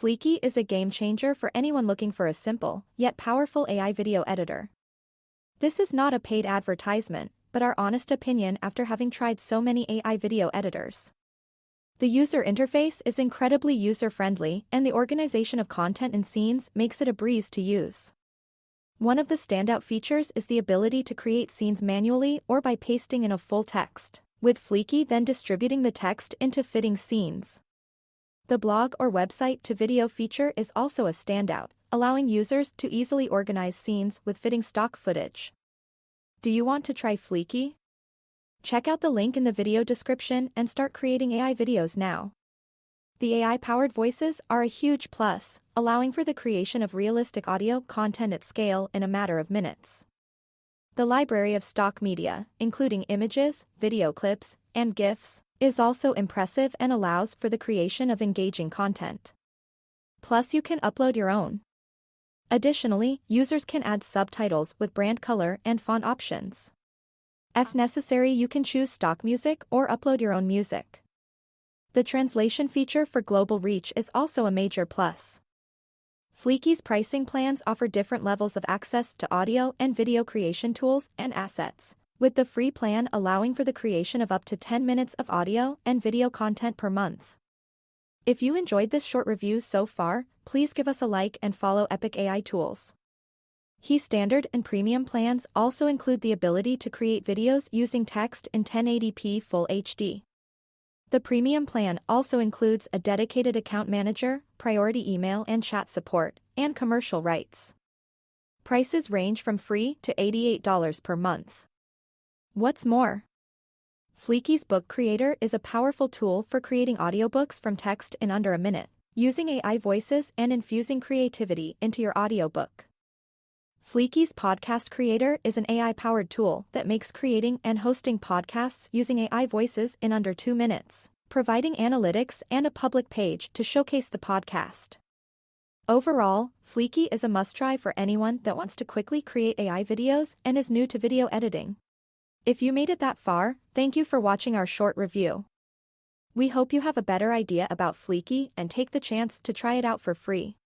FLIKI is a game changer for anyone looking for a simple, yet powerful AI video editor. This is not a paid advertisement, but our honest opinion after having tried so many AI video editors. The user interface is incredibly user-friendly, and the organization of content and scenes makes it a breeze to use. One of the standout features is the ability to create scenes manually or by pasting in a full text, with FLIKI then distributing the text into fitting scenes. The blog or website to video feature is also a standout, allowing users to easily organize scenes with fitting stock footage. Do you want to try FLIKI? Check out the link in the video description and start creating AI videos now. The AI-powered voices are a huge plus, allowing for the creation of realistic audio content at scale in a matter of minutes. The library of stock media, including images, video clips, and GIFs, is also impressive and allows for the creation of engaging content. Plus, you can upload your own. Additionally, users can add subtitles with brand color and font options. If necessary, you can choose stock music or upload your own music. The translation feature for global reach is also a major plus. FLIKI's pricing plans offer different levels of access to audio and video creation tools and assets, with the free plan allowing for the creation of up to 10 minutes of audio and video content per month. If you enjoyed this short review so far, please give us a like and follow Epic AI Tools. Key standard and premium plans also include the ability to create videos using text in 1080p Full HD. The premium plan also includes a dedicated account manager, priority email and chat support, and commercial rights. Prices range from free to $88 per month. What's more? FLIKI's Book Creator is a powerful tool for creating audiobooks from text in under a minute, using AI voices and infusing creativity into your audiobook. FLIKI's Podcast Creator is an AI-powered tool that makes creating and hosting podcasts using AI voices in under 2 minutes, providing analytics and a public page to showcase the podcast. Overall, FLIKI is a must-try for anyone that wants to quickly create AI videos and is new to video editing. If you made it that far, thank you for watching our short review. We hope you have a better idea about FLIKI and take the chance to try it out for free.